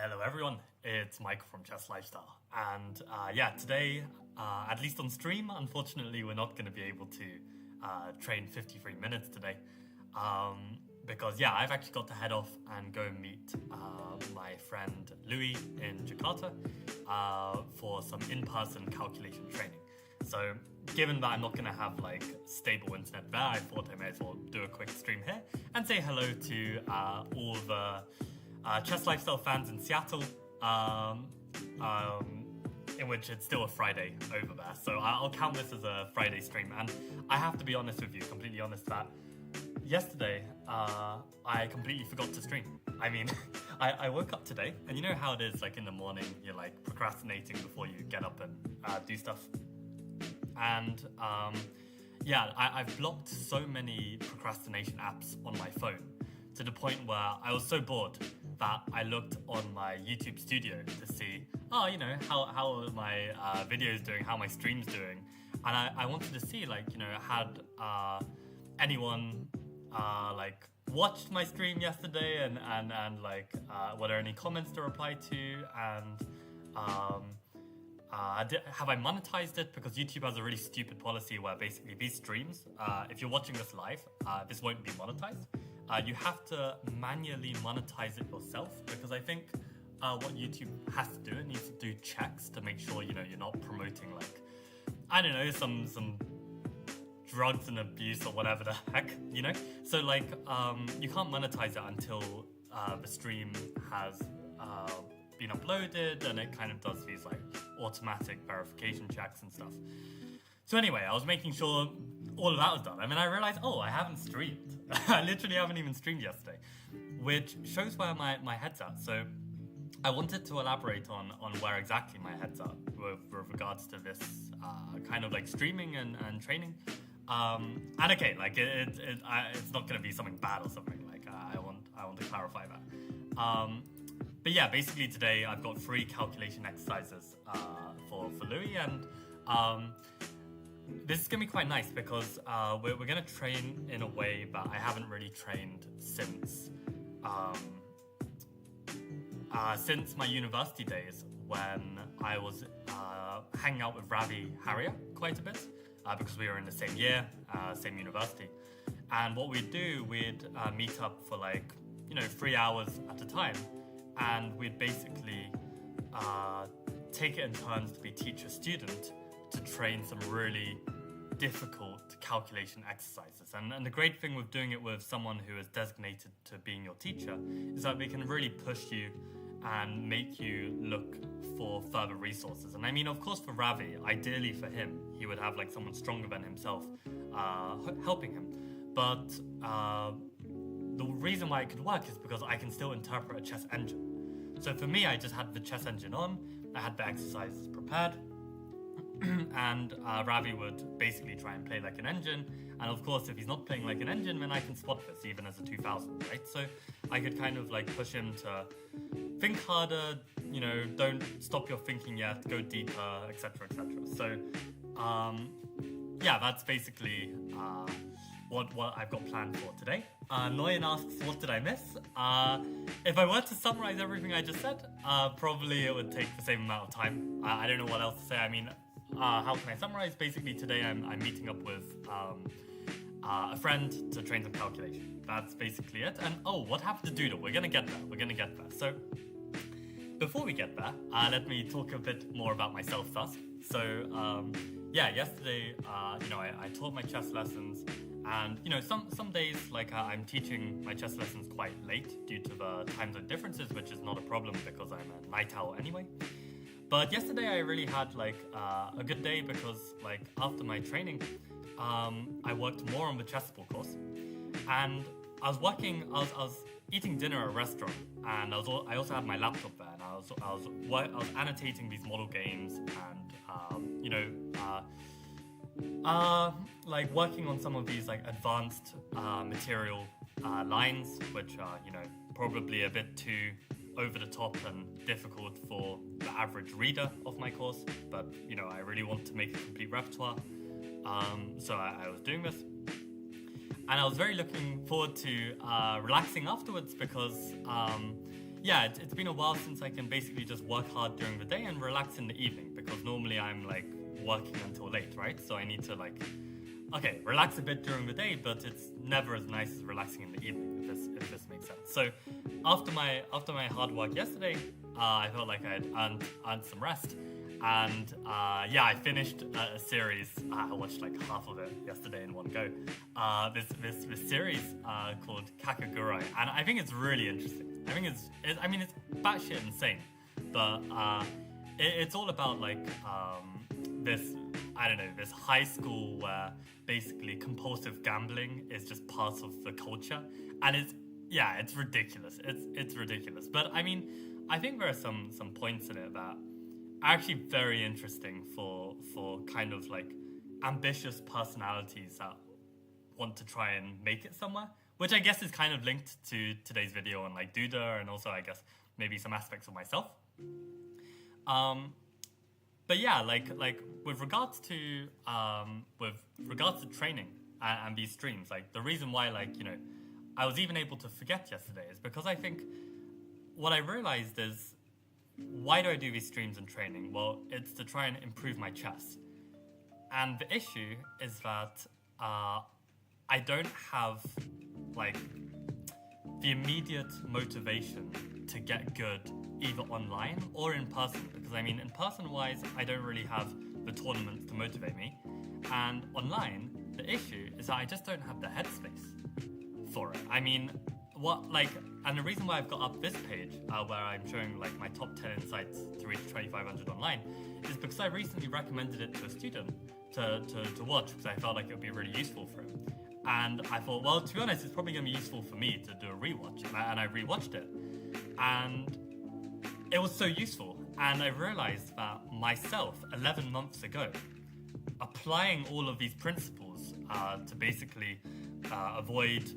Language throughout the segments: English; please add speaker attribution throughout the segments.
Speaker 1: Hello everyone, it's Michael from Chess Lifestyle, and today, at least on stream, unfortunately we're not going to be able to train 53 minutes today, because I've actually got to head off and go meet my friend Louis in Jakarta for some in-person calculation training. So given that I'm not going to have stable internet there, I thought I may as well do a quick stream here and say hello to all the Chess Lifestyle fans in Seattle, in which it's still a Friday over there. So I'll count this as a Friday stream. And I have to be honest with you, completely honest, that yesterday I completely forgot to stream. I mean, I woke up today, and you know how it is, in the morning, you're procrastinating before you get up and do stuff. And I've blocked so many procrastination apps on my phone to the point where I was so bored that I looked on my YouTube studio to see, how are my videos doing, how my streams doing, and I wanted to see, had anyone watched my stream yesterday, and were there any comments to reply to, and have I monetized it? Because YouTube has a really stupid policy where basically these streams, if you're watching this live, this won't be monetized. You have to manually monetize it yourself, because I think what YouTube has to do, it needs to do checks to make sure you're not promoting some drugs and abuse or whatever the heck, So you can't monetize it until the stream has been uploaded, and it kind of does these automatic verification checks and stuff. So anyway, I was making sure all of that was done. I mean, I realized, I haven't streamed. I literally haven't even streamed yesterday, which shows where my head's at. So I wanted to elaborate on where exactly my head's at with regards to this streaming and training. And okay, it's not going to be something bad or something. I want to clarify that. But yeah, basically today I've got 3 calculation exercises for Louis, and this is going to be quite nice because we're going to train in a way that I haven't really trained since my university days, when I was hanging out with Ravi Harrier quite a bit, because we were in the same year, same university. And what we'd do, we'd meet up for 3 hours at a time, and we'd basically take it in turns to be teacher-student to train some really difficult calculation exercises. And the great thing with doing it with someone who is designated to being your teacher is that they can really push you and make you look for further resources. And I mean, of course, for Ravi, ideally for him, he would have someone stronger than himself helping him. But the reason why it could work is because I can still interpret a chess engine. So for me, I just had the chess engine on, I had the exercises prepared, and Ravi would basically try and play like an engine. And of course, if he's not playing like an engine, then I can spot this even as a 2000, right? So I could kind of push him to think harder, don't stop your thinking yet, go deeper, etc., etc. So that's basically what I've got planned for today. Noyan asks, what did I miss? If I were to summarize everything I just said, probably it would take the same amount of time. I don't know what else to say. I mean, how can I summarize? Basically, today I'm meeting up with a friend to train some calculation. That's basically it. And what happened to Duda? We're gonna get there. So before we get there, let me talk a bit more about myself first. So yesterday, I taught my chess lessons, and some days I'm teaching my chess lessons quite late due to the time zone differences, which is not a problem because I'm a night owl anyway. But yesterday I really had a good day because after my training, I worked more on the Chessable course, and I was eating dinner at a restaurant, and I also had my laptop there, and I was annotating these model games, and working on some of these advanced material lines, which are probably a bit too over the top and difficult for the average reader of my course, but I really want to make a complete repertoire. So I was doing this, and I was very looking forward to relaxing afterwards because yeah, it's been a while since I can basically just work hard during the day and relax in the evening, because normally I'm like working until late, right? So I need to like, okay, relax a bit during the day, but it's never as nice as relaxing in the evening, if this makes sense. So after my hard work yesterday, I felt like I had earned some rest. And yeah, I finished a series. I watched like half of it yesterday in one go. This series called Kakagurui, and I think it's really interesting. I think it's batshit insane, but it's all about like this, I don't know, this high school where basically compulsive gambling is just part of the culture, and it's ridiculous. It's ridiculous, but I mean, I think there are some points in it that are actually very interesting for kind of like ambitious personalities that want to try and make it somewhere, which I guess is kind of linked to today's video on like Duda, and also I guess maybe some aspects of myself. But yeah, like with regards to training and these streams, like the reason why, like, you know, I was even able to forget yesterday is because I think what I realized is, why do I do these streams and training? Well, it's to try and improve my chess. And the issue is that I don't have like the immediate motivation to get good either online or in person, because I mean, in person wise, I don't really have the tournaments to motivate me, and online the issue is that I just don't have the headspace for it. I mean, and the reason why I've got up this page where I'm showing like my top 10 insights to reach 2500 online is because I recently recommended it to a student to watch, because I felt like it would be really useful for him. And I thought, well, to be honest, it's probably going to be useful for me to do a rewatch. And I rewatched it. And it was so useful. And I realized that myself, 11 months ago, applying all of these principles to basically avoid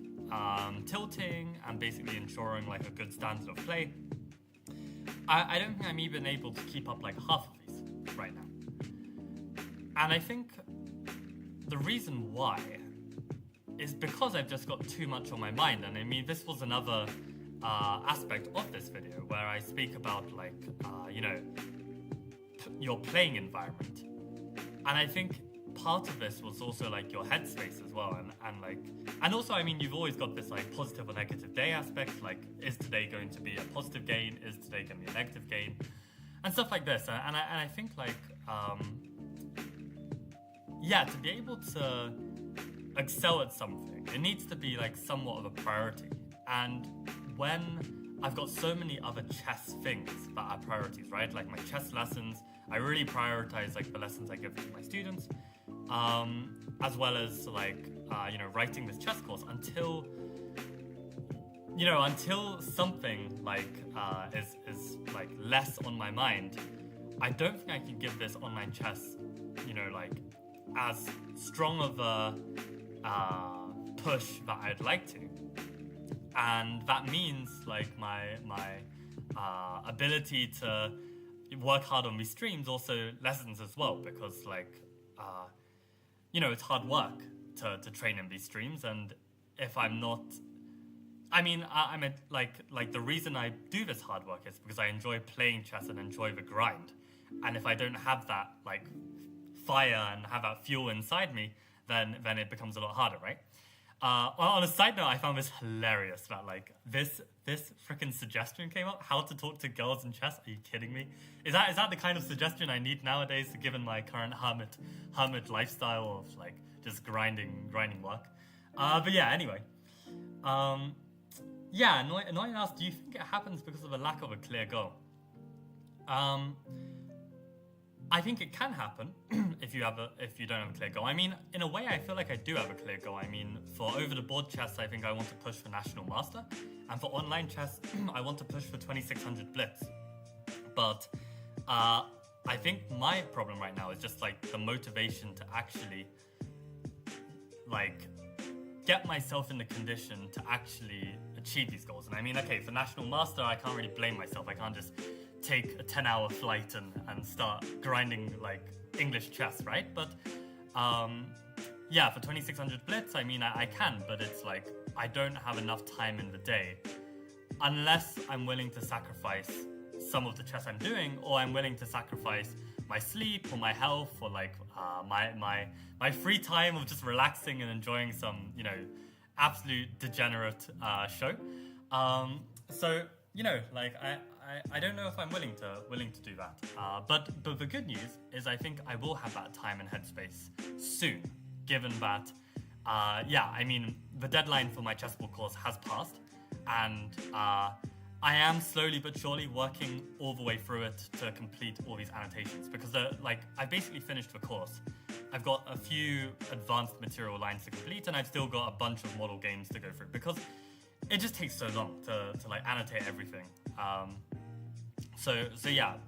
Speaker 1: tilting and basically ensuring like a good standard of play, I don't think I'm even able to keep up like half of these right now. And I think the reason why is because I've just got too much on my mind. And I mean, this was another aspect of this video where I speak about like, you know, your playing environment. And I think part of this was also like your headspace as well. And also, I mean, you've always got this like positive or negative day aspect. Like, is today going to be a positive gain? Is today going to be a negative gain? And stuff like this. And I think like, yeah, to be able to excel at something, it needs to be like somewhat of a priority. And when I've got so many other chess things that are priorities, right? Like my chess lessons, I really prioritize like the lessons I give to my students, as well as like, you know, writing this chess course until something like is like less on my mind. I don't think I can give this online chess, you know, like as strong of a push that I'd like to. And that means like my ability to work hard on these streams also lessens as well, because like, you know, it's hard work to train in these streams. And if I'm not, I mean, like the reason I do this hard work is because I enjoy playing chess and enjoy the grind. And if I don't have that like fire and have that fuel inside me, then it becomes a lot harder, right? On a side note, I found this hilarious that like this freaking suggestion came up: how to talk to girls in chess. Are you kidding me? Is that the kind of suggestion I need nowadays, given my current hermit lifestyle of like just grinding work? But yeah, anyway. Yeah, Annoying asked, do you think it happens because of a lack of a clear goal? I think it can happen if you don't have a clear goal. I mean, in a way, I feel like I do have a clear goal. I mean, for over-the-board chess, I think I want to push for National Master. And for online chess, I want to push for 2600 Blitz. But I think my problem right now is just like the motivation to actually like get myself in the condition to actually achieve these goals. And I mean, okay, for National Master, I can't really blame myself. I can't just take a 10-hour flight and start grinding like English chess, right? But yeah, for 2600 Blitz, I mean, I can, but it's like I don't have enough time in the day unless I'm willing to sacrifice some of the chess I'm doing, or I'm willing to sacrifice my sleep or my health, or like my free time of just relaxing and enjoying some, absolute degenerate show. So like I don't know if I'm willing to do that. But the good news is I think I will have that time and headspace soon, given that the deadline for my Chessable course has passed, and I am slowly but surely working all the way through it to complete all these annotations, because I basically finished the course. I've got a few advanced material lines to complete, and I've still got a bunch of model games to go through, because it just takes so long to like annotate everything. So yeah,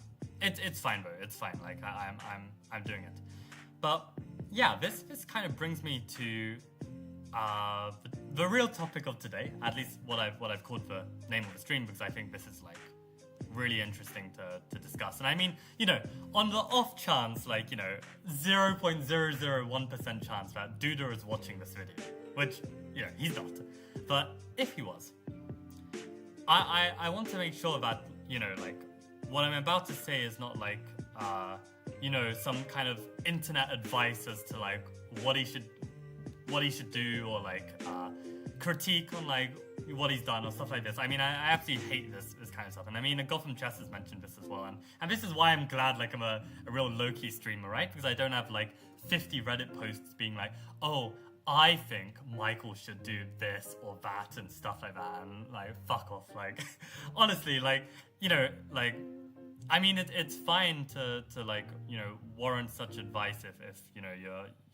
Speaker 1: it's fine though. It's fine. Like I'm doing it. But yeah, this kind of brings me to the real topic of today. At least what I've called the name of the stream, because I think this is like really interesting to discuss. And I mean, on the off chance, 0.001% chance that Duda is watching this video, which he's not. But if he was, I want to make sure that what I'm about to say is not some kind of internet advice as to what he should do, or critique on what he's done or stuff like this. I mean, I absolutely hate this kind of stuff. And I mean, Gotham Chess has mentioned this as well. And this is why I'm glad I'm a real low-key streamer, right? Because I don't have 50 Reddit posts being oh, I think Michael should do this or that and stuff like that, and fuck off. Honestly, I mean, it's fine to warrant such advice if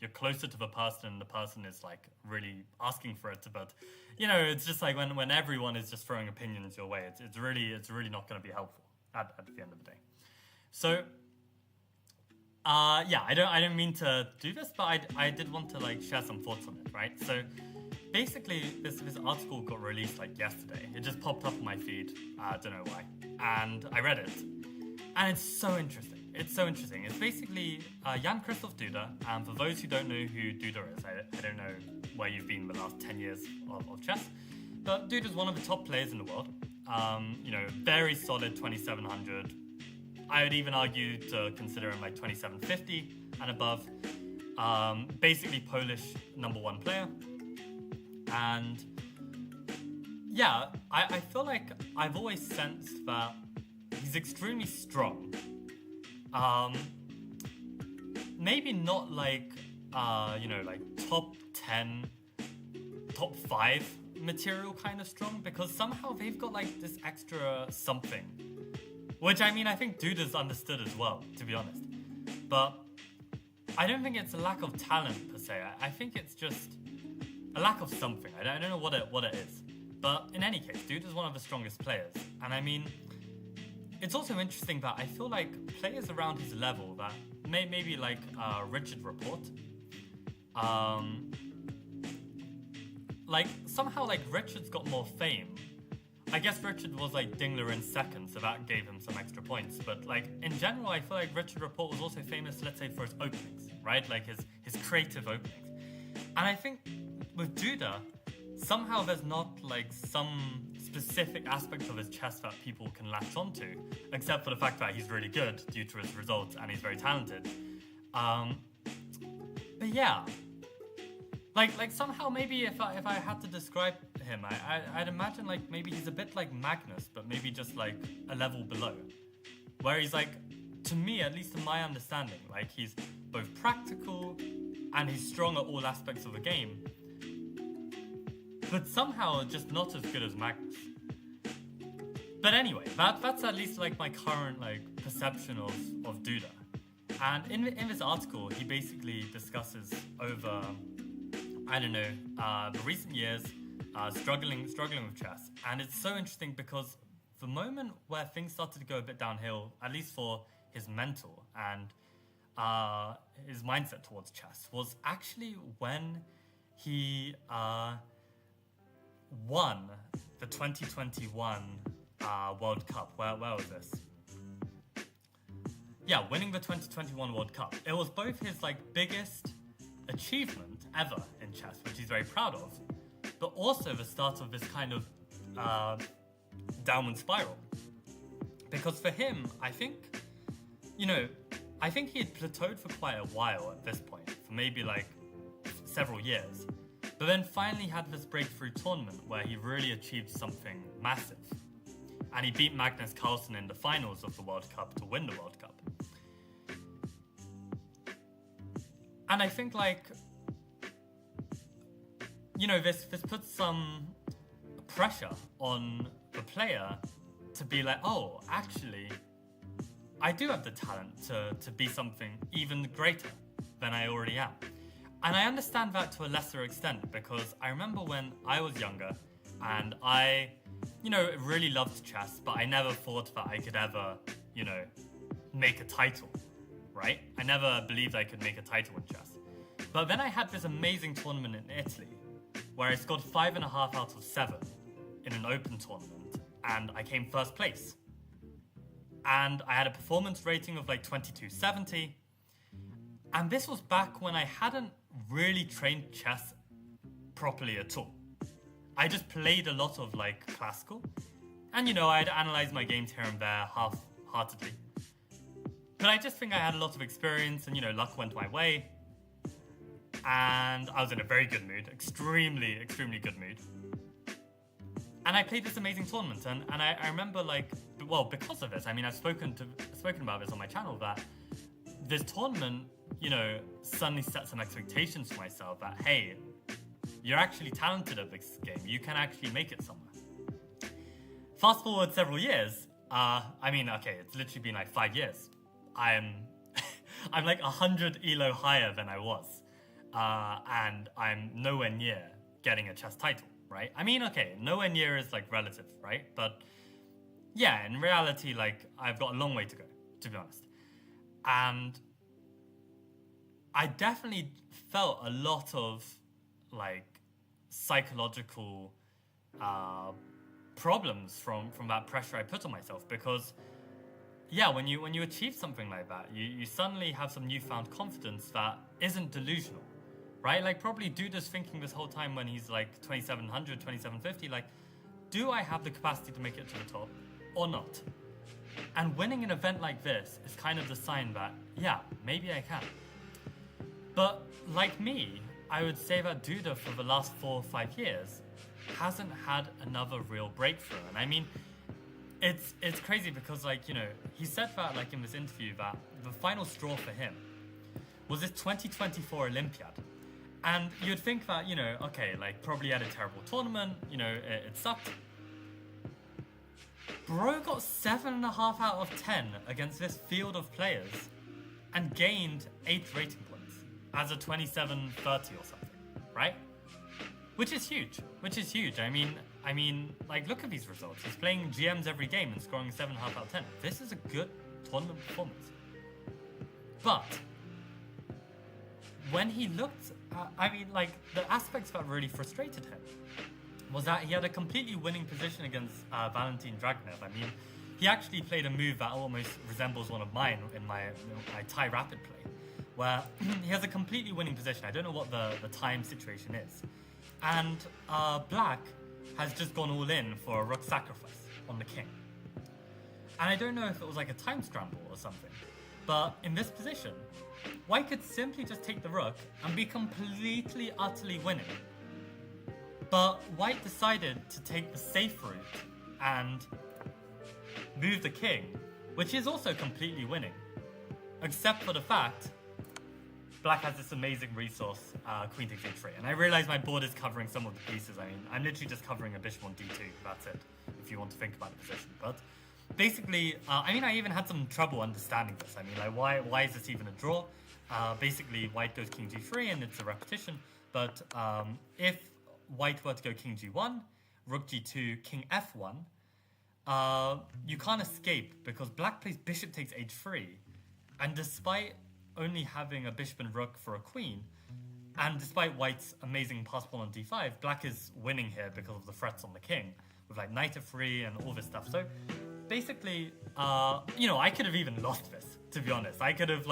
Speaker 1: you're closer to the person and the person is really asking for it. But it's just when everyone is just throwing opinions your way, it's really not going to be helpful at the end of the day. So I don't mean to do this, but I did want to share some thoughts on it, right? So basically this article got released yesterday. It just popped up on my feed. I don't know why, and I read it. And it's so interesting. It's so interesting. It's basically Jan Christoph Duda. And for those who don't know who Duda is, I don't know where you've been the last 10 years of chess. But Duda's one of the top players in the world. Very solid 2700. I would even argue to consider him 2750 and above. Basically Polish #1 player. And yeah, I feel I've always sensed that he's extremely strong. Maybe not top 10, top 5 material kind of strong, because somehow they've got this extra something, which I mean I think Duda's understood as well, to be honest. But I don't think it's a lack of talent per se. I think it's just a lack of something. I don't know what it is. But in any case, Duda's one of the strongest players, and I mean, it's also interesting that I feel players around his level that maybe Richard Report, somehow Richard's got more fame. I guess Richard was Dingler in second, so that gave him some extra points. But in general, I feel Richard Report was also famous, let's say, for his openings, right? His creative openings. And I think with Duda, somehow there's not some specific aspect of his chess that people can latch onto, except for the fact that he's really good due to his results and he's very talented. But yeah, somehow maybe if I had to describe him, I'd imagine maybe he's a bit like Magnus, but maybe just a level below, where he's to me, at least in my understanding, he's both practical and he's strong at all aspects of the game, but somehow just not as good as Magnus. But anyway, that's at least my current perception of Duda. And in this article, he basically discusses over, the recent years, struggling with chess. And it's so interesting because the moment where things started to go a bit downhill, at least for his mental and his mindset towards chess, was actually when he won the 2021 World Cup. Where was this? Yeah, winning the 2021 World Cup. It was both his biggest achievement ever in chess, which he's very proud of, but also the start of this kind of downward spiral. Because for him, I think he had plateaued for quite a while at this point, for maybe like several years. But then finally had this breakthrough tournament where he really achieved something massive. And he beat Magnus Carlsen in the finals of the World Cup to win the World Cup. And I think this puts some pressure on the player to be like, oh, actually, I do have the talent to be something even greater than I already am. And I understand that to a lesser extent, because I remember when I was younger and I, really loved chess, but I never thought that I could ever, make a title, right? I never believed I could make a title in chess. But then I had this amazing tournament in Italy where I scored 5.5 out of 7 in an open tournament, and I came first place. And I had a performance rating of like 2270. And this was back when I hadn't really trained chess properly at all. I just played a lot of like classical. And I'd analyze my games here and there half-heartedly. But I just think I had a lot of experience and, luck went my way. And I was in a very good mood, extremely, extremely good mood. And I played this amazing tournament, and I remember because of this, I've spoken about this on my channel, that this tournament, suddenly set some expectations for myself that, hey, you're actually talented at this game, you can actually make it somewhere. Fast forward several years, it's literally been like 5 years. I'm like 100 elo higher than I was, and I'm nowhere near getting a chess title. Right? Nowhere near is like relative, right? But yeah, in reality, I've got a long way to go, to be honest. And I definitely felt a lot of psychological problems from that pressure I put on myself, because yeah, when you achieve something like that, you suddenly have some newfound confidence that isn't delusional. Right? Probably Duda's thinking this whole time when he's 2700, 2750, do I have the capacity to make it to the top or not? And winning an event like this is kind of the sign that, yeah, maybe I can. But like me, I would say that Duda for the last 4 or 5 years hasn't had another real breakthrough. And it's crazy because he said that in this interview that the final straw for him was this 2024 Olympiad. And you'd think that, probably had a terrible tournament, it sucked. Bro got 7.5 out of 10 against this field of players and gained 8 rating points as a 2730 or something, right? Which is huge. Look at these results. He's playing GMs every game and scoring 7.5 out of 10. This is a good tournament performance. But when he looked, the aspects that really frustrated him was that he had a completely winning position against Valentin Dragnev. He actually played a move that almost resembles one of mine in my Thai rapid play, where he has a completely winning position. I don't know what the time situation is. And Black has just gone all in for a rook sacrifice on the king. And I don't know if it was a time scramble or something, but in this position, White could simply just take the rook and be completely, utterly winning. But White decided to take the safe route and move the king, which is also completely winning. Except for the fact Black has this amazing resource, Queen takes h3. And I realize my board is covering some of the pieces. I'm literally just covering a bishop on d2, that's it, if you want to think about the position. But basically, I even had some trouble understanding this. Why is this even a draw? Basically, White goes king g3 and it's a repetition. But if White were to go king g1, rook g2, king f1, you can't escape because Black plays bishop takes h3. And despite only having a bishop and rook for a queen, and despite White's amazing pass pawn on d5, Black is winning here because of the threats on the king, with knight f3 and all this stuff. So basically, I could have even lost this, to be honest. I could have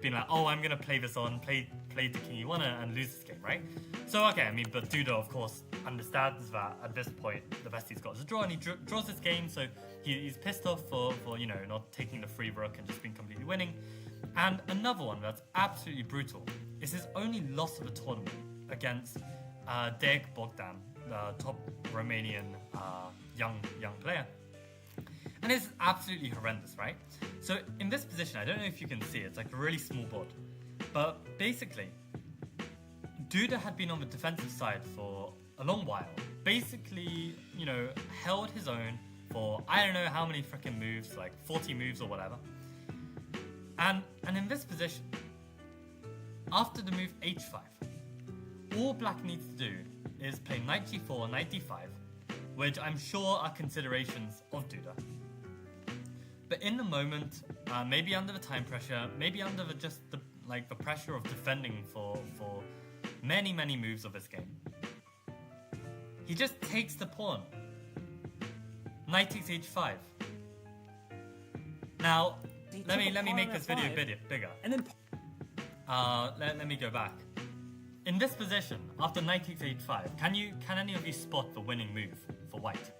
Speaker 1: been oh, I'm gonna play this on, play to king e1 and lose this game, right? So okay, but Duda, of course, understands that at this point the best he's got is a draw, and he draws this game, so he's pissed off for not taking the free rook and just being completely winning. And another one that's absolutely brutal is his only loss of a tournament against Deg Bogdan, the top Romanian young player. And it's absolutely horrendous, right? So in this position, I don't know if you can see, it's like a really small board. But basically, Duda had been on the defensive side for a long while. Basically, held his own for I don't know how many freaking moves, like 40 moves or whatever. And in this position, after the move h5, all black needs to do is play knight g4, knight d5, which I'm sure are considerations of Duda. But in the moment, maybe under the time pressure, maybe under the pressure of defending for many moves of this game, he just takes the pawn. Knight takes h5. Now, let me make this video a bit bigger. And then let me go back. In this position, after knight takes h5, can any of you spot the winning move for white?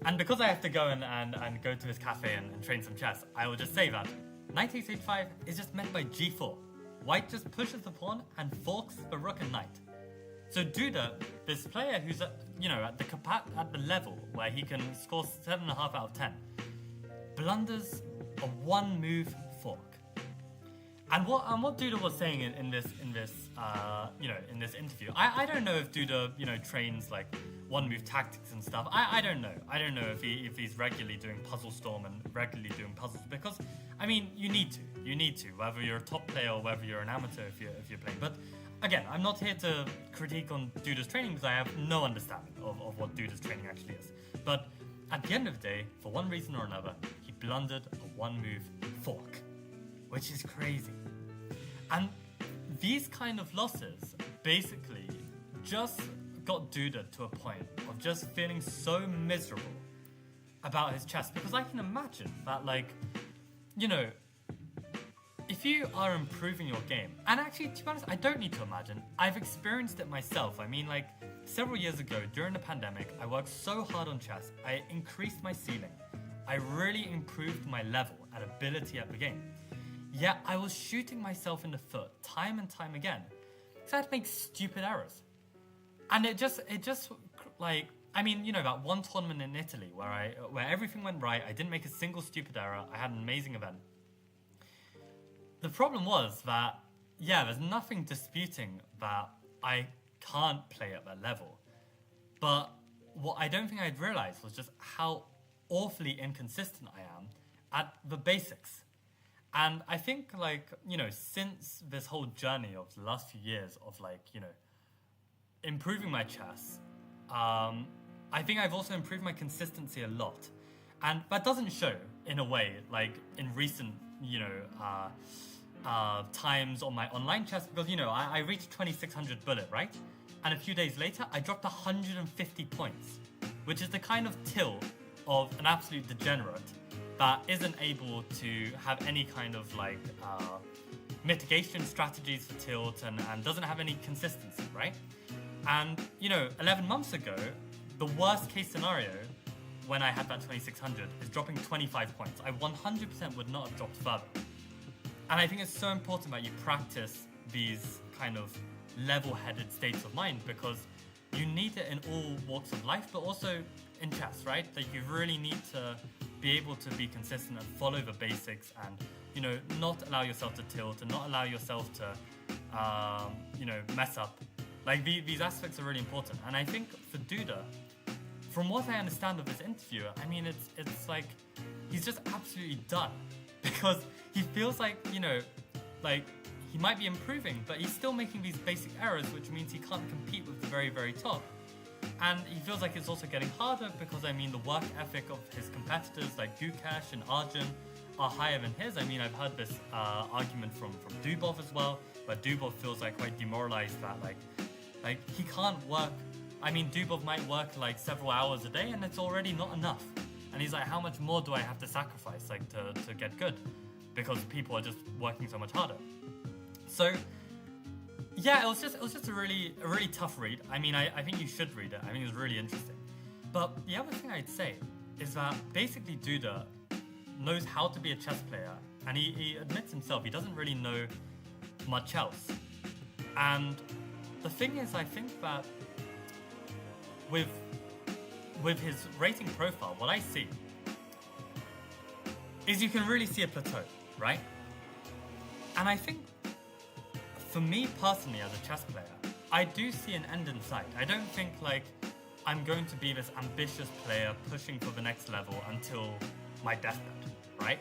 Speaker 1: And because I have to go and go to his cafe and train some chess, I will just say that knight takes h5 is just met by g4. White just pushes the pawn and forks the rook and knight. So Duda, this player who's at the level where he can score 7.5 out of 10, blunders a one move fork. And what Duda was saying in this interview, I don't know if Duda trains like one move tactics and stuff. I don't know. I don't know if he's regularly doing Puzzle Storm and regularly doing puzzles, because I mean you need to, whether you're a top player or whether you're an amateur if you're playing. But again, I'm not here to critique on Duda's training because I have no understanding of what Duda's training actually is. But at the end of the day, for one reason or another, he blundered a one move fork, which is crazy. And these kind of losses basically just got Duda to a point of just feeling so miserable about his chess, because I can imagine that, if you are improving your game, and actually, to be honest, I don't need to imagine, I've experienced it myself. I mean, several years ago, during the pandemic, I worked so hard on chess, I increased my ceiling. I really improved my level and ability at the game. Yet, I was shooting myself in the foot time and time again. So I'd make stupid errors. And it just that one tournament in Italy where everything went right, I didn't make a single stupid error, I had an amazing event. The problem was that, there's nothing disputing that I can't play at that level. But what I don't think I'd realized was just how awfully inconsistent I am at the basics. And I think, since this whole journey of the last few years of, improving my chess, I think I've also improved my consistency a lot. And that doesn't show, in a way, in recent, times on my online chess, because, I reached 2600 bullet, right? And a few days later, I dropped 150 points, which is the kind of till of an absolute degenerate that isn't able to have any kind of mitigation strategies for tilt and doesn't have any consistency, right? And 11 months ago, the worst case scenario when I had that 2600 is dropping 25 points. I 100% would not have dropped further. And I think it's so important that you practice these kind of level-headed states of mind, because you need it in all walks of life, but also in chess, right? That you really need to be able to be consistent and follow the basics and, not allow yourself to tilt and not allow yourself to, mess up. These aspects are really important. And I think for Duda, from what I understand of this interview, I mean, it's like he's just absolutely done, because he feels he might be improving, but he's still making these basic errors, which means he can't compete with the very, very top. And he feels like it's also getting harder because, the work ethic of his competitors like Gukesh and Arjun are higher than his. I've heard this argument from Dubov as well, where Dubov feels quite demoralized that he can't work. Dubov might work several hours a day and it's already not enough. And he's like, how much more do I have to sacrifice to get good? Because people are just working so much harder. So, Yeah, it was just a really tough read. I mean, I think you should read it. I think it's really interesting. But the other thing I'd say is that basically Duda knows how to be a chess player, and he admits himself he doesn't really know much else. And the thing is, I think that with his rating profile, what I see is you can really see a plateau, right? And I think, for me personally as a chess player, I do see an end in sight. I don't think like I'm going to be this ambitious player pushing for the next level until my deathbed, right?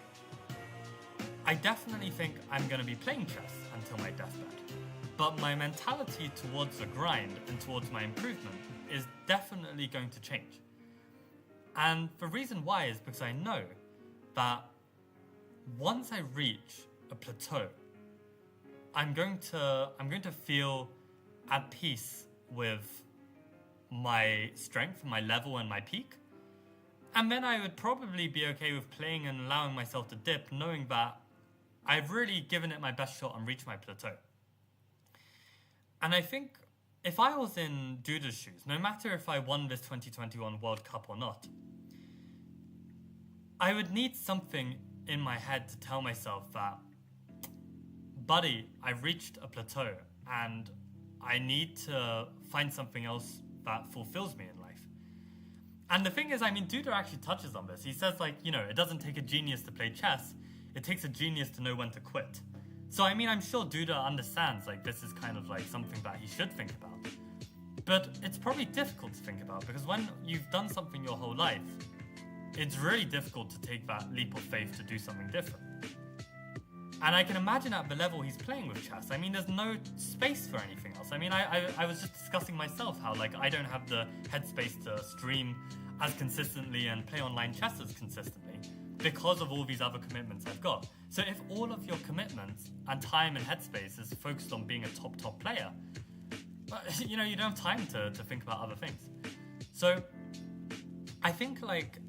Speaker 1: I definitely think I'm going to be playing chess until my deathbed. But my mentality towards the grind and towards my improvement is definitely going to change. And the reason why is because I know that once I reach a plateau, I'm going to feel at peace with my strength, my level, and my peak. And then I would probably be okay with playing and allowing myself to dip, knowing that I've really given it my best shot and reached my plateau. And I think if I was in Duda's shoes, no matter if I won this 2021 World Cup or not, I would need something in my head to tell myself that, buddy, I've reached a plateau and I need to find something else that fulfills me in life. And the thing is, I mean, Duda actually touches on this. He says, like, you know, it doesn't take a genius to play chess. It takes a genius to know when to quit. So, I mean, I'm sure Duda understands, like, this is kind of like something that he should think about. But it's probably difficult to think about because when you've done something your whole life, it's really difficult to take that leap of faith to do something different. And I can imagine at the level he's playing with chess, I mean, there's no space for anything else. I mean, I was just discussing myself how, like, I don't have the headspace to stream as consistently and play online chess as consistently because of all these other commitments I've got. So if all of your commitments and time and headspace is focused on being a top player, you know, you don't have time to think about other things. So I think, like,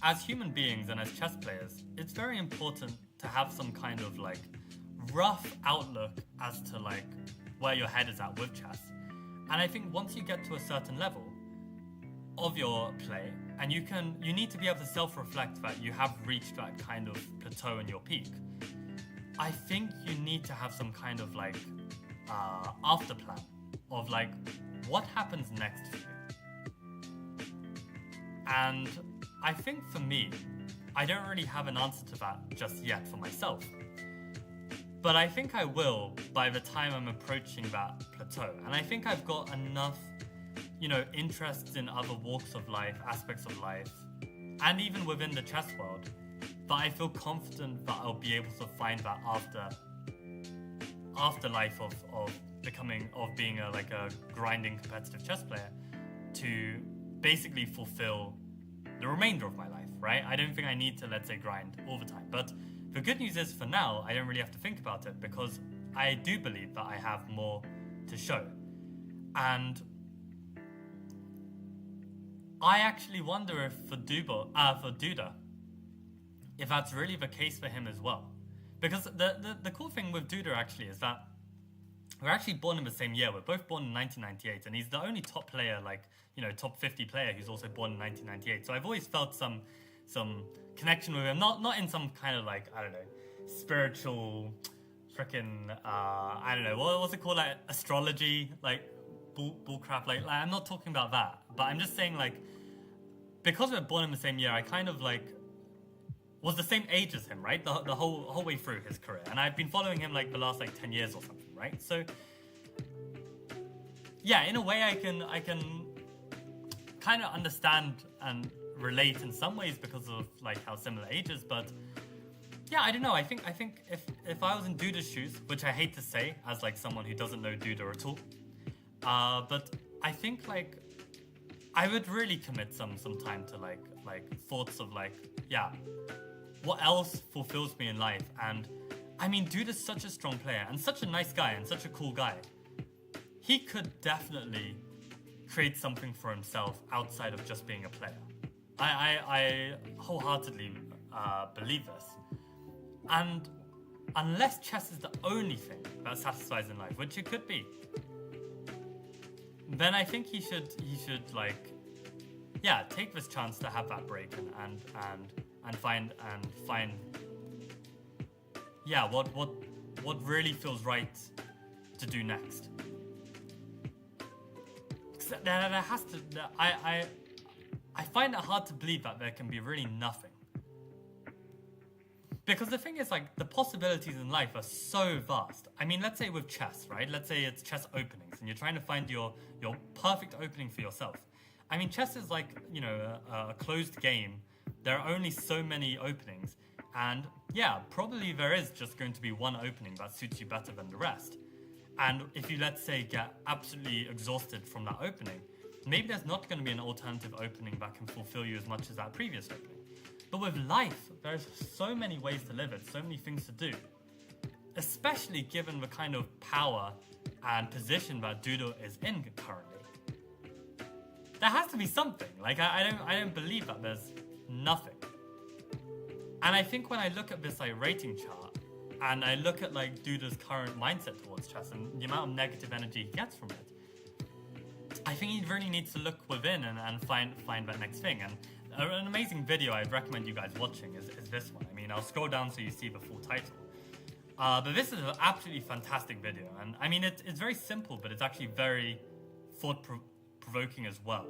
Speaker 1: as human beings and as chess players, it's very important to have some kind of like rough outlook as to like where your head is at with chess. And I think once you get to a certain level of your play, and you need to be able to self-reflect that you have reached that kind of plateau in your peak, I think you need to have some kind of like after plan of like what happens next for you. And I think for me, I don't really have an answer to that just yet for myself. But I think I will by the time I'm approaching that plateau. And I think I've got enough, you know, interests in other walks of life, aspects of life, and even within the chess world, that I feel confident that I'll be able to find that afterlife of being a grinding competitive chess player to basically fulfill the remainder of my life, right? I don't think I need to, let's say, grind all the time. But the good news is for now, I don't really have to think about it because I do believe that I have more to show. And I actually wonder if for Duda, if that's really the case for him as well. Because the cool thing with Duda actually is that we're actually born in the same year. We're both born in 1998, and he's the only top player, like, you know, top 50 player who's also born in 1998. So I've always felt some connection with him, not in some kind of like, I don't know, spiritual freaking I don't know, what's it called, like astrology, like bullcrap, like I'm not talking about that, but I'm just saying, like, because we're born in the same year, I kind of like was the same age as him, right? The whole way through his career, and I've been following him like the last like 10 years or something, right? So yeah, in a way, I can kind of understand and relate in some ways because of like how similar ages, but yeah, I don't know. I think if I was in Duda's shoes, which I hate to say as like someone who doesn't know Duda at all, but I think like I would really commit some time to like thoughts of like, yeah, what else fulfills me in life? And I mean, Duda's such a strong player and such a nice guy and such a cool guy. He could definitely create something for himself outside of just being a player. I wholeheartedly believe this. And unless chess is the only thing that satisfies in life, which it could be, then I think he should like, yeah, take this chance to have that break and find yeah, what really feels right to do next. There has to, I find it hard to believe that there can be really nothing. Because the thing is, like, the possibilities in life are so vast. I mean, let's say with chess, right? Let's say it's chess openings and you're trying to find your perfect opening for yourself. I mean, chess is like, you know, a closed game. There are only so many openings. And yeah, probably there is just going to be one opening that suits you better than the rest. And if you, let's say, get absolutely exhausted from that opening, maybe there's not going to be an alternative opening that can fulfill you as much as that previous opening. But with life, there's so many ways to live it, so many things to do. Especially given the kind of power and position that Duda is in currently. There has to be something. Like, I don't believe that there's nothing. And I think when I look at this like rating chart, and I look at like Duda's current mindset towards chess and the amount of negative energy he gets from it, I think he really needs to look within and find that next thing. And an amazing video I'd recommend you guys watching is this one. I mean, I'll scroll down so you see the full title. But this is an absolutely fantastic video. And I mean, it's very simple, but it's actually very thought-provoking as well.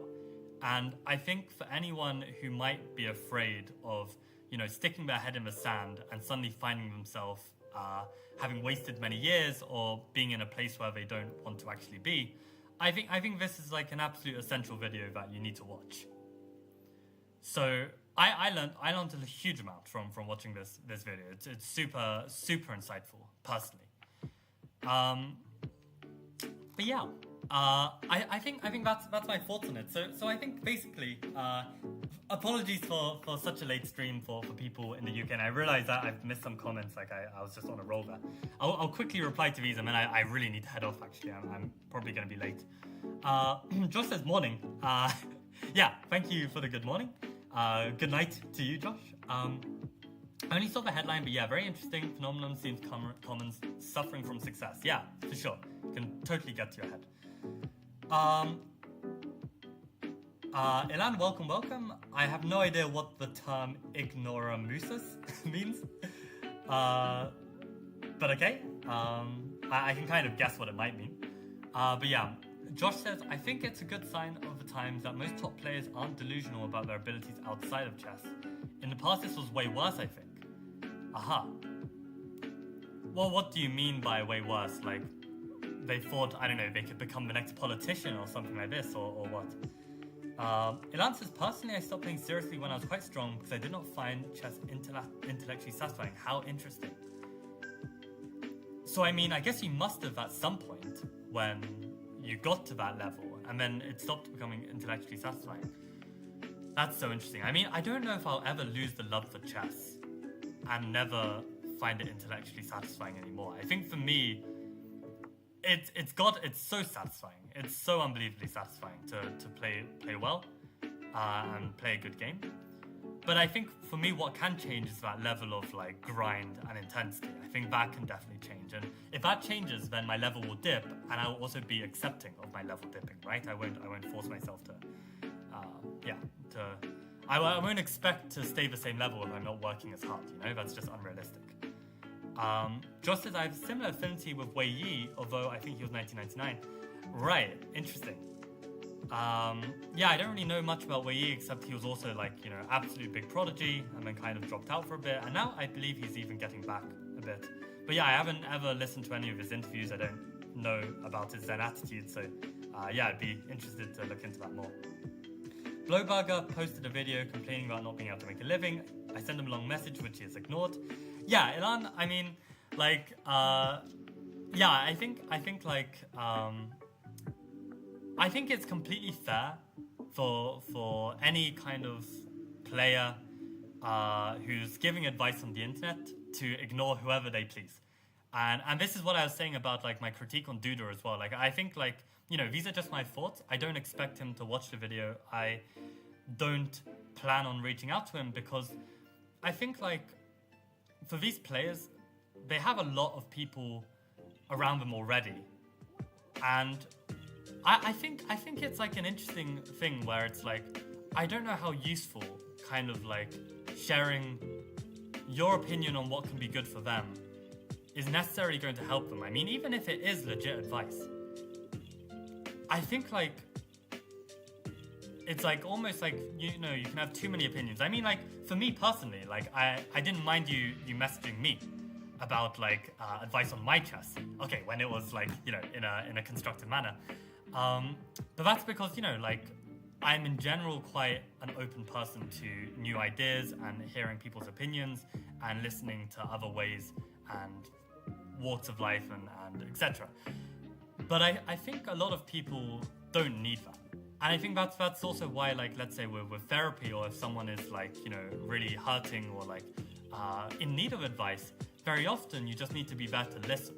Speaker 1: And I think for anyone who might be afraid of, you know, sticking their head in the sand and suddenly finding themselves having wasted many years or being in a place where they don't want to actually be, I think this is like an absolute essential video that you need to watch. So I learned a huge amount from watching this video. It's super insightful personally. But yeah, I think that's my thoughts on it. So I think basically, apologies for such a late stream for people in the UK. And I realize that I've missed some comments. Like I was just on a roll there. I'll quickly reply to these, and then I really need to head off. Actually, I'm probably going to be late. Josh says morning. Yeah, thank you for the good morning. Good night to you, Josh. I only saw the headline, but yeah, very interesting. Phenomenon seems common, suffering from success. Yeah, for sure. Can totally get to your head. Ilan, welcome. I have no idea what the term ignoramuses means. But okay. I can kind of guess what it might mean. But yeah, Josh says, I think it's a good sign of the times that most top players aren't delusional about their abilities outside of chess. In the past, this was way worse, I think. Aha. Well, what do you mean by way worse? Like, they thought, I don't know, they could become the next politician or something like this, or what? Ilan says, personally, I stopped playing seriously when I was quite strong because I did not find chess intellectually satisfying. How interesting. So, I mean, I guess you must have at some point when you got to that level and then it stopped becoming intellectually satisfying. That's so interesting. I mean, I don't know if I'll ever lose the love for chess and never find it intellectually satisfying anymore. I think for me, it's so satisfying. It's so unbelievably satisfying to play well and play a good game. But I think for me, what can change is that level of like grind and intensity. I think that can definitely change. And if that changes, then my level will dip, and I will also be accepting of my level dipping, right? I won't force myself to, I won't expect to stay the same level if I'm not working as hard, you know? That's just unrealistic. Josh says, I have a similar affinity with Wei Yi, although I think he was 1999. Right, interesting. Yeah, I don't really know much about Wei Yi, except he was also like, you know, absolute big prodigy and then kind of dropped out for a bit. And now I believe he's even getting back a bit. But yeah, I haven't ever listened to any of his interviews. I don't know about his Zen attitude. So yeah, I'd be interested to look into that more. Blowburger posted a video complaining about not being able to make a living. I sent him a long message, which he has ignored. Yeah, Ilan, I mean, like, yeah, I think it's completely fair for any kind of player who's giving advice on the internet to ignore whoever they please. And this is what I was saying about like my critique on Duda as well. Like, I think like, you know, these are just my thoughts. I don't expect him to watch the video. I don't plan on reaching out to him because I think like for these players, they have a lot of people around them already, and I think it's like an interesting thing where it's like, I don't know how useful kind of like sharing your opinion on what can be good for them is necessarily going to help them. I mean, even if it is legit advice, I think like it's like almost like, you know, you can have too many opinions. I mean, like for me personally, like I didn't mind you messaging me about like advice on my chess. Okay, when it was like, you know, in a constructive manner. But that's because, you know, like I'm in general quite an open person to new ideas and hearing people's opinions and listening to other ways and walks of life and etc. But I think a lot of people don't need that. And I think that's also why, like, let's say with therapy, or if someone is like, you know, really hurting or like in need of advice, very often you just need to be there to listen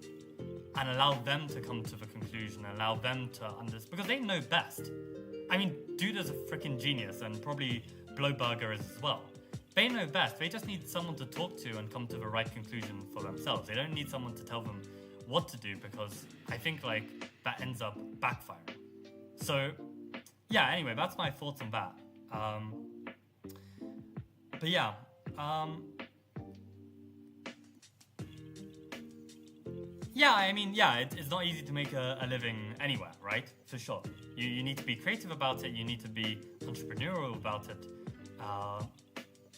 Speaker 1: and allow them to come to the conclusion, allow them to understand, because they know best. I mean, Duda's a freaking genius, and probably Blowburger is as well. They know best. They just need someone to talk to and come to the right conclusion for themselves. They don't need someone to tell them what to do, because I think like that ends up backfiring. So yeah, anyway, that's my thoughts on that. But yeah, yeah, I mean, yeah, it's not easy to make a living anywhere, right? For sure. You need to be creative about it. You need to be entrepreneurial about it.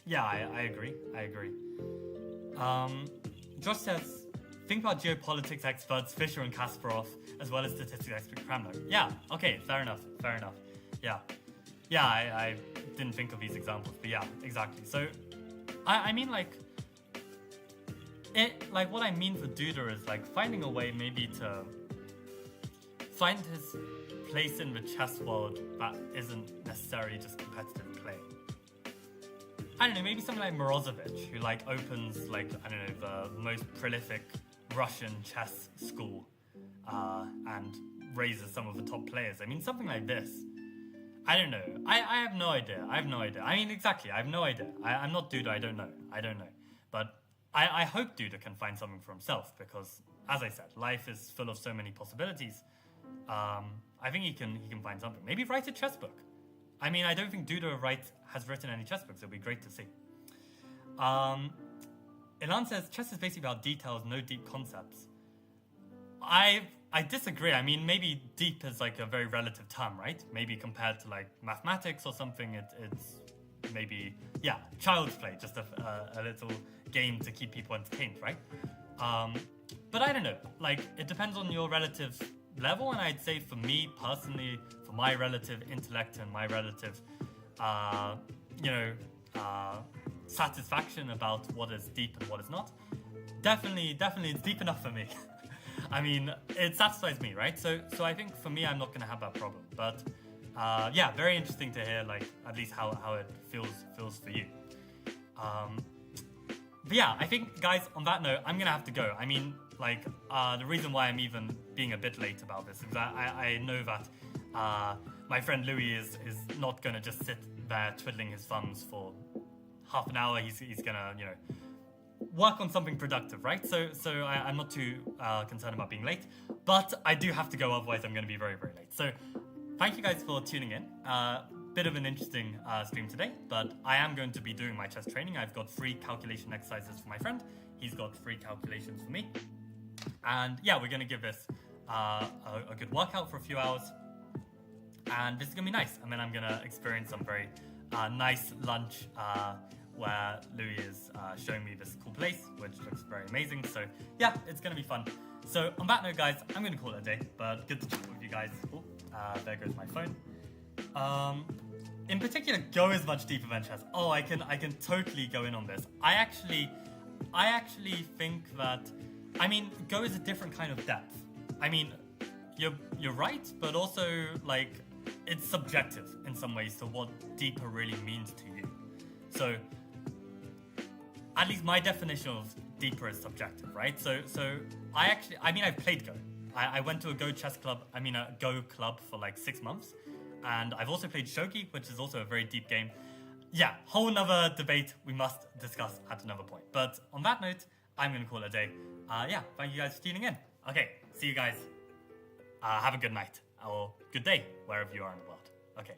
Speaker 1: Yeah, I agree. Josh says, think about geopolitics experts, Fisher and Kasparov, as well as statistics expert Kramnik. Yeah, okay, fair enough. Yeah, I didn't think of these examples, but yeah, exactly. So, I mean, like, what I mean for Duda is like finding a way maybe to find his place in the chess world that isn't necessarily just competitive play. I don't know, maybe something like Morozovich, who like opens like, I don't know, the most prolific Russian chess school and raises some of the top players. I mean, something like this. I don't know. I have no idea. I mean, exactly, I have no idea. I'm not Duda, I don't know. But I hope Duda can find something for himself, because, as I said, life is full of so many possibilities. I think he can find something. Maybe write a chess book. I mean, I don't think Duda has written any chess books. It'll be great to see. Ilan says, chess is basically about details, no deep concepts. I disagree. I mean, maybe deep is like a very relative term, right? Maybe compared to like mathematics or something, it's maybe, yeah, child's play, just a little game to keep people entertained, right? But I don't know, like, it depends on your relative level, and I'd say for me personally, for my relative intellect and my relative, satisfaction about what is deep and what is not, definitely it's deep enough for me. I mean, it satisfies me, right? So I think for me, I'm not going to have that problem. But yeah, very interesting to hear, like, at least how it feels for you. But yeah, I think, guys, on that note, I'm going to have to go. I mean, like, the reason why I'm even being a bit late about this is that I know that my friend Louis is not going to just sit there twiddling his thumbs for half an hour. He's going to, you know, work on something productive, right? So I'm not too concerned about being late, but I do have to go, otherwise I'm going to be very, very late. So thank you guys for tuning in. Bit of an interesting stream today, but I am going to be doing my chess training. I've got 3 calculation exercises for my friend. He's got 3 calculations for me. And yeah, we're going to give this a good workout for a few hours. And this is going to be nice. And then I'm going to experience some very nice lunch where Louis is showing me this cool place, which looks very amazing. So yeah, it's going to be fun. So on that note, guys, I'm going to call it a day, but good to chat with you guys. Oh, there goes my phone. In particular, Go is much deeper than chess. Oh, I can totally go in on this. I actually think that, I mean, Go is a different kind of depth. I mean, you're right, but also, like, it's subjective in some ways to what deeper really means to you. So at least my definition of deeper is subjective, right? So I've played Go. I went to a Go club for like 6 months. And I've also played Shogi, which is also a very deep game. Yeah, whole nother debate we must discuss at another point. But on that note, I'm going to call it a day. Yeah, thank you guys for tuning in. Okay, see you guys. Have a good night or good day wherever you are in the world. Okay.